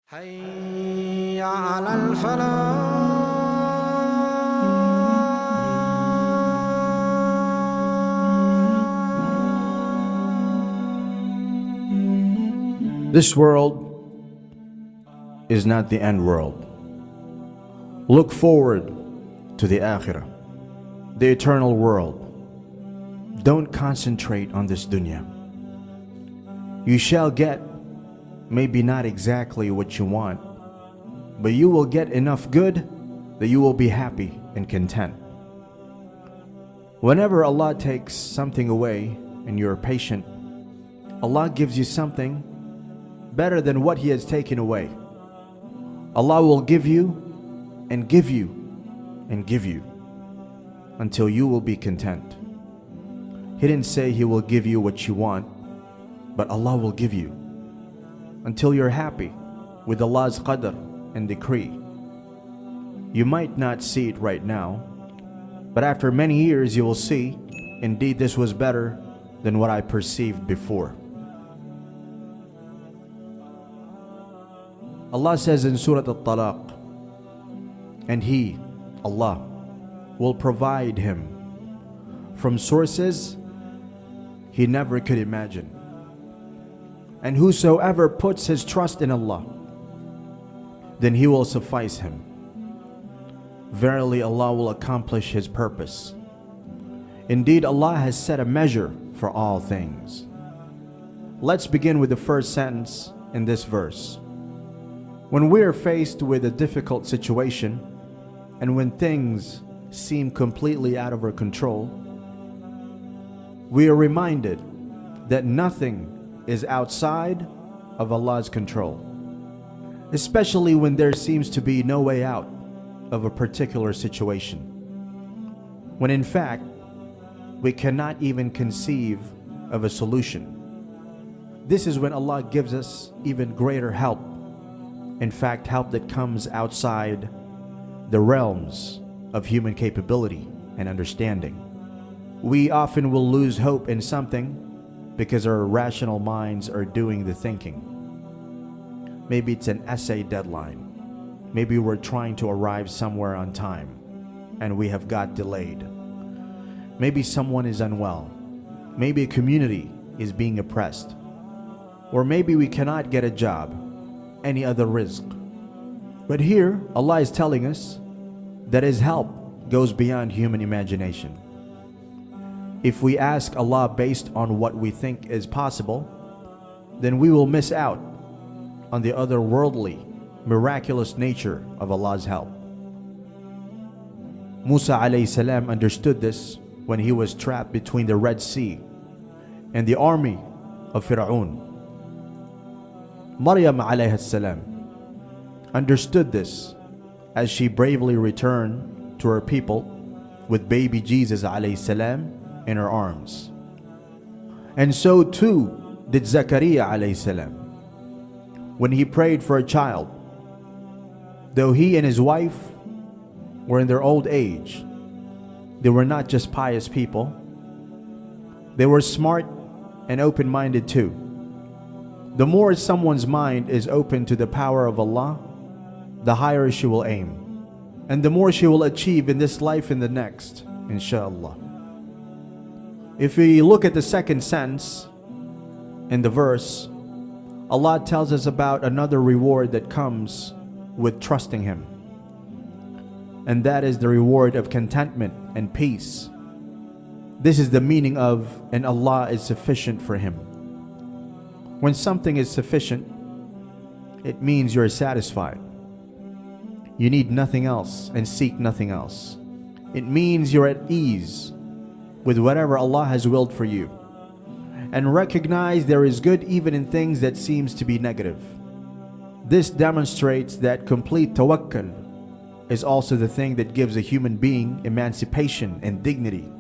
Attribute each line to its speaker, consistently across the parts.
Speaker 1: حي على الفلاح. This world is not the end world. Look forward to the akhirah, the eternal world. Don't concentrate on this dunya. You shall get maybe not exactly what you want, but you will get enough good that you will be happy and content. Whenever Allah takes something away and you're patient, Allah gives you something better than what He has taken away. Allah will give you and give you and give you until you will be content. He didn't say He will give you what you want, but Allah will give you until you're happy with Allah's qadr and decree. You might not see it right now, but after many years you will see, indeed this was better than what I perceived before. Allah says in Surah Al-Talaq, and He, Allah, will provide him from sources he never could imagine. And whosoever puts his trust in Allah, then He will suffice him. Verily Allah will accomplish His purpose. Indeed, Allah has set a measure for all things. Let's begin with the first sentence in this verse. When we are faced with a difficult situation, and when things seem completely out of our control, we are reminded that nothing is outside of Allah's control, especially when there seems to be no way out of a particular situation, when in fact we cannot even conceive of a solution. This is when Allah gives us even greater help, in fact help that comes outside the realms of human capability and understanding. We often will lose hope in something because our rational minds are doing the thinking. Maybe it's an essay deadline. Maybe we're trying to arrive somewhere on time and we have got delayed. Maybe someone is unwell. Maybe a community is being oppressed. Or maybe we cannot get a job, any other rizq. But here, Allah is telling us that His help goes beyond human imagination. If we ask Allah based on what we think is possible, then we will miss out on the otherworldly, miraculous nature of Allah's help. Musa alayhi salam understood this when he was trapped between the Red Sea and the army of Fir'aun. Maryam alayhi salam understood this as she bravely returned to her people with baby Jesus alayhi salam in her arms. And so too did Zakaria alayhi salam when he prayed for a child. Though he and his wife were in their old age, they were not just pious people, they were smart and open-minded too. The more someone's mind is open to the power of Allah, the higher she will aim, and the more she will achieve in this life and the next, inshallah. If we look at the second sentence in the verse, Allah tells us about another reward that comes with trusting Him. And that is the reward of contentment and peace. This is the meaning of, and Allah is sufficient for him. When something is sufficient, it means you're satisfied. You need nothing else and seek nothing else. It means you're at ease with whatever Allah has willed for you, and recognize there is good even in things that seems to be negative. This demonstrates that complete tawakkul is also the thing that gives a human being emancipation and dignity.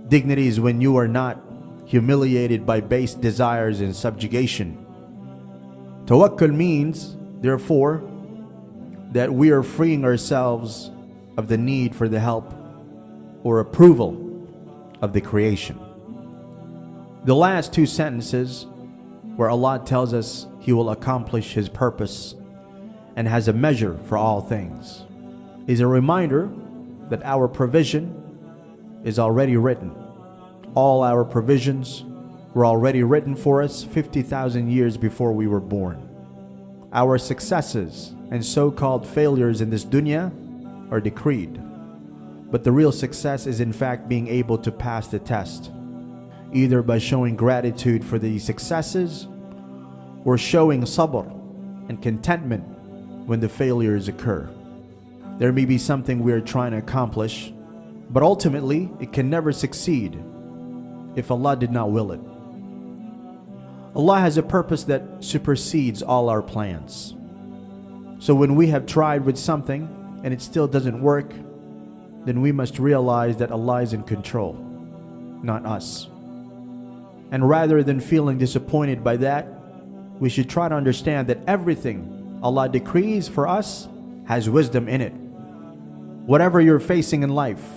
Speaker 1: Dignity is when you are not humiliated by base desires and subjugation. Tawakkul means, therefore, that we are freeing ourselves of the need for the help or approval of the creation. The last two sentences where Allah tells us He will accomplish His purpose and has a measure for all things, is a reminder that our provision is already written. All our provisions were already written for us 50,000 years before we were born. Our successes and so-called failures in this dunya are decreed. But the real success is in fact being able to pass the test, either by showing gratitude for the successes or showing sabr and contentment when the failures occur. There may be something we are trying to accomplish, but ultimately it can never succeed if Allah did not will it. Allah has a purpose that supersedes all our plans. So when we have tried with something and it still doesn't work, then we must realize that Allah is in control, not us. And rather than feeling disappointed by that, we should try to understand that everything Allah decrees for us has wisdom in it. Whatever you're facing in life,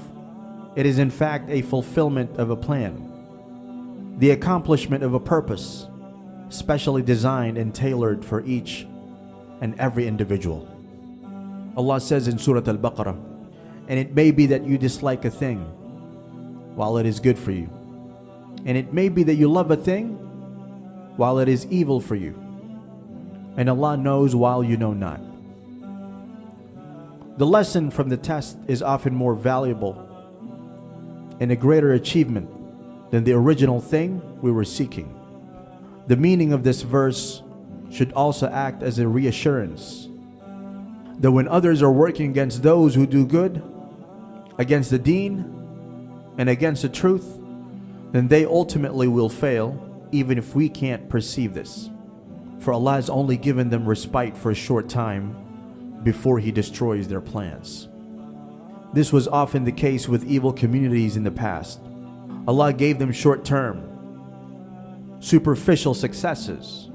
Speaker 1: it is in fact a fulfillment of a plan, the accomplishment of a purpose, specially designed and tailored for each and every individual. Allah says in Surah Al-Baqarah, "And it may be that you dislike a thing while it is good for you. And it may be that you love a thing while it is evil for you. And Allah knows while you know not." The lesson from the test is often more valuable and a greater achievement than the original thing we were seeking. The meaning of this verse should also act as a reassurance that when others are working against those who do good, against the deen, and against the truth, then they ultimately will fail, even if we can't perceive this. For Allah has only given them respite for a short time before He destroys their plans. This was often the case with evil communities in the past. Allah gave them short-term, superficial successes,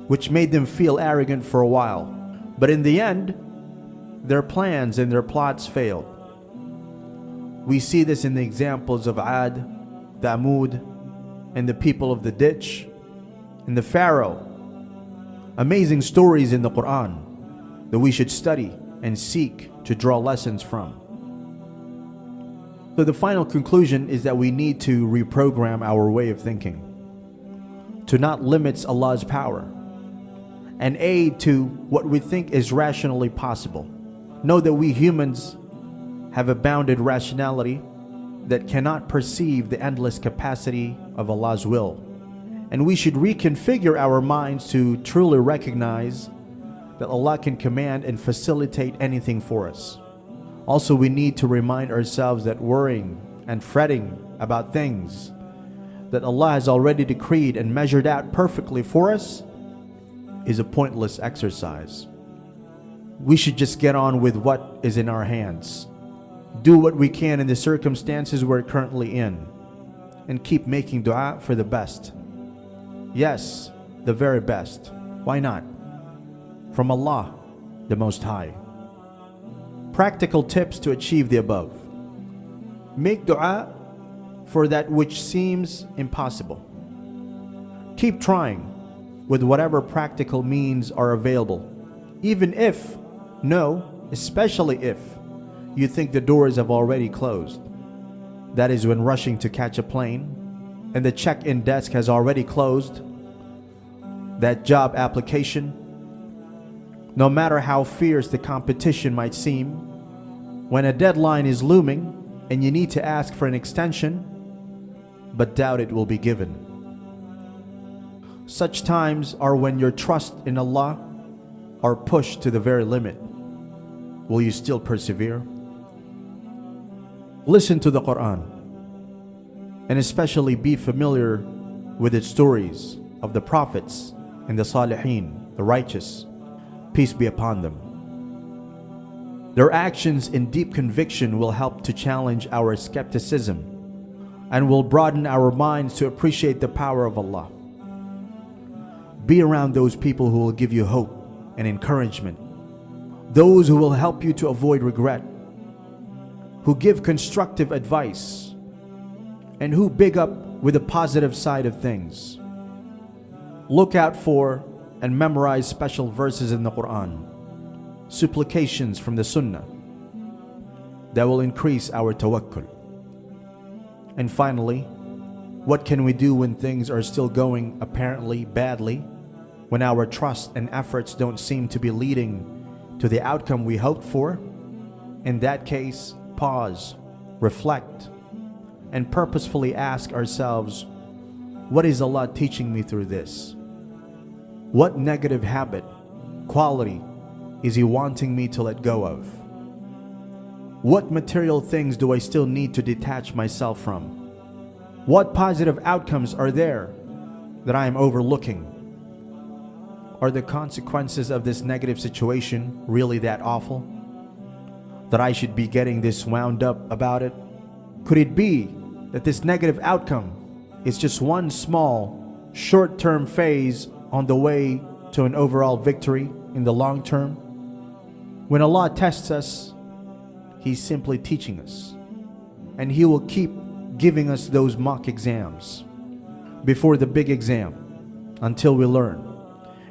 Speaker 1: which made them feel arrogant for a while. But in the end, their plans and their plots failed. We see this in the examples of Ad, Thamud, and the people of the ditch, and the Pharaoh. Amazing stories in the Quran that we should study and seek to draw lessons from. So the final conclusion is that we need to reprogram our way of thinking to not limit Allah's power and aid to what we think is rationally possible. Know that we humans have a bounded rationality that cannot perceive the endless capacity of Allah's will. And we should reconfigure our minds to truly recognize that Allah can command and facilitate anything for us. Also, we need to remind ourselves that worrying and fretting about things that Allah has already decreed and measured out perfectly for us is a pointless exercise. We should just get on with what is in our hands, do what we can in the circumstances we're currently in, and keep making dua for the best. Yes, the very best. Why not? From Allah, the Most High. Practical tips to achieve the above. Make dua for that which seems impossible. Keep trying with whatever practical means are available, even if, especially if, you think the doors have already closed. That is when rushing to catch a plane and the check-in desk has already closed. That job application, no matter how fierce the competition might seem, when a deadline is looming and you need to ask for an extension, but doubt it will be given. Such times are when your trust in Allah are pushed to the very limit. Will you still persevere? Listen to the Quran, and especially be familiar with its stories of the prophets and the Salihin, the righteous, peace be upon them. Their actions in deep conviction will help to challenge our skepticism and will broaden our minds to appreciate the power of Allah. Be around those people who will give you hope and encouragement, those who will help you to avoid regret, who give constructive advice, and who big up with the positive side of things. Look out for and memorize special verses in the Quran supplications from the Sunnah that will increase our tawakkul. And finally, what can we do when things are still going apparently badly, when our trust and efforts don't seem to be leading to the outcome we hoped for? In that case, pause, reflect, and purposefully ask ourselves, what is Allah teaching me through this? What negative habit, quality is He wanting me to let go of? What material things do I still need to detach myself from? What positive outcomes are there that I am overlooking? Are the consequences of this negative situation really that awful that I should be getting this wound up about it? Could it be that this negative outcome is just one small, short-term phase on the way to an overall victory in the long term? When Allah tests us, He's simply teaching us, and He will keep giving us those mock exams before the big exam until we learn.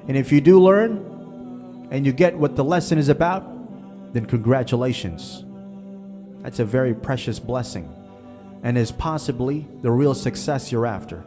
Speaker 1: And if you do learn and you get what the lesson is about, then congratulations. That's a very precious blessing and is possibly the real success you're after.